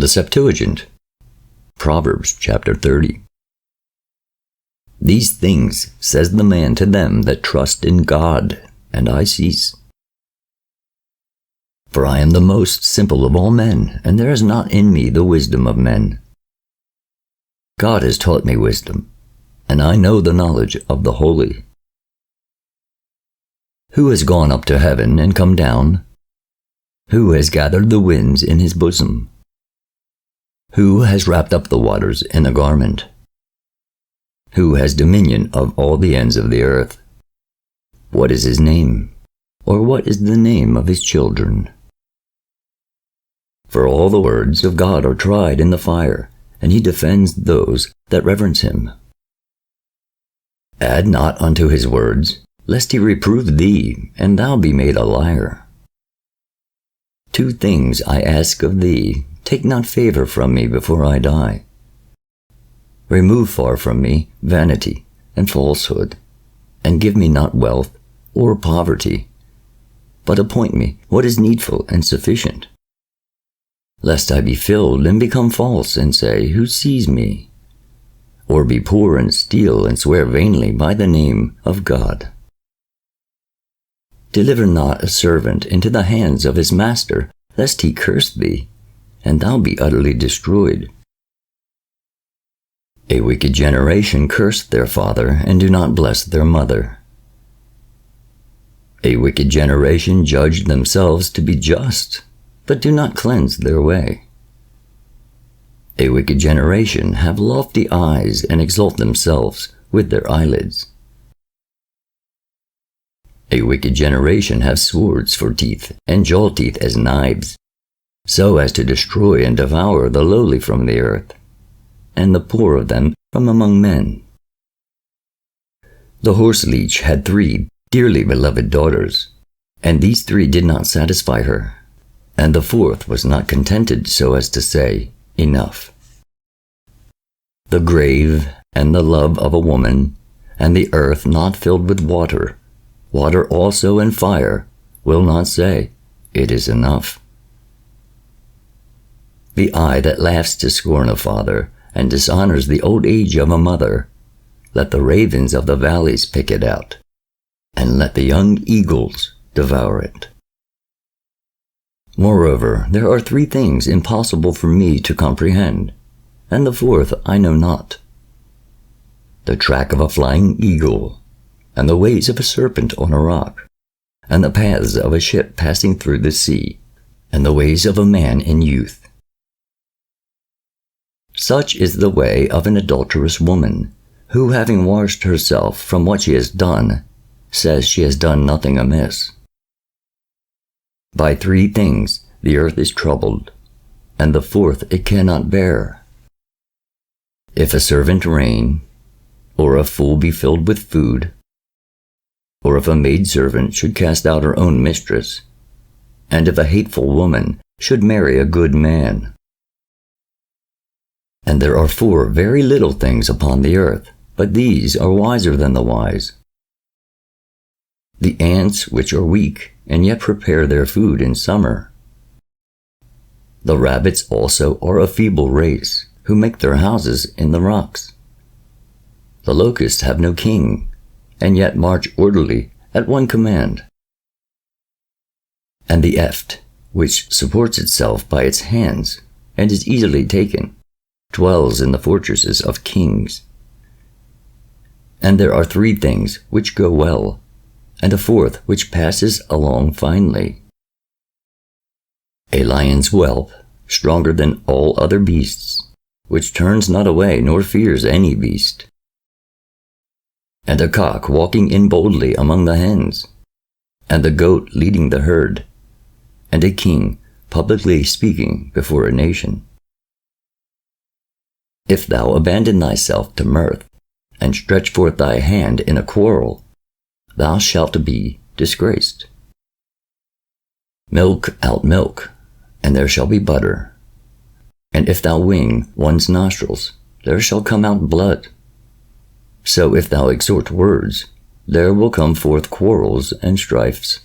The Septuagint, Proverbs chapter 30. These things says the man to them that trust in God, and I cease. For I am the most simple of all men, and there is not in me the wisdom of men. God has taught me wisdom, and I know the knowledge of the holy. Who has gone up to heaven and come down? Who has gathered the winds in his bosom? Who has wrapped up the waters in a garment? Who has dominion of all the ends of the earth? What is his name? Or what is the name of his children? For all the words of God are tried in the fire, and he defends those that reverence him. Add not unto his words, lest he reprove thee, and thou be made a liar. 2 things I ask of thee, take not favor from me before I die. Remove far from me vanity and falsehood, and give me not wealth or poverty, but appoint me what is needful and sufficient. Lest I be filled and become false and say, Who sees me? Or be poor and steal and swear vainly by the name of God. Deliver not a servant into the hands of his master, lest he curse thee, and thou be utterly destroyed. A wicked generation curse their father, and do not bless their mother. A wicked generation judge themselves to be just, but do not cleanse their way. A wicked generation have lofty eyes, and exalt themselves with their eyelids. A wicked generation have swords for teeth, and jaw teeth as knives, so as to destroy and devour the lowly from the earth, and the poor of them from among men. The horse leech had 3 dearly beloved daughters, and these 3 did not satisfy her, and the 4th was not contented so as to say, Enough. The grave and the love of a woman, and the earth not filled with water, water also and fire, will not say, It is enough. The eye that laughs to scorn a father, and dishonors the old age of a mother, let the ravens of the valleys pick it out, and let the young eagles devour it. Moreover, there are 3 things impossible for me to comprehend, and the 4th I know not. The track of a flying eagle, and the ways of a serpent on a rock, and the paths of a ship passing through the sea, and the ways of a man in youth. Such is the way of an adulterous woman, who, having washed herself from what she has done, says she has done nothing amiss. By 3 things the earth is troubled, and the 4th it cannot bear. If a servant reign, or a fool be filled with food, or if a maidservant should cast out her own mistress, and if a hateful woman should marry a good man. And there are 4 very little things upon the earth, but these are wiser than the wise. The ants which are weak, and yet prepare their food in summer. The rabbits also are a feeble race, who make their houses in the rocks. The locusts have no king, and yet march orderly at one command. And the eft, which supports itself by its hands, and is easily taken, dwells in the fortresses of kings. And there are 3 things which go well, and a 4th which passes along finely. A lion's whelp, stronger than all other beasts, which turns not away nor fears any beast. And a cock walking in boldly among the hens, and the goat leading the herd, and a king publicly speaking before a nation. If thou abandon thyself to mirth, and stretch forth thy hand in a quarrel, thou shalt be disgraced. Milk out milk, and there shall be butter. And if thou wing one's nostrils, there shall come out blood. So if thou exhort words, there will come forth quarrels and strifes.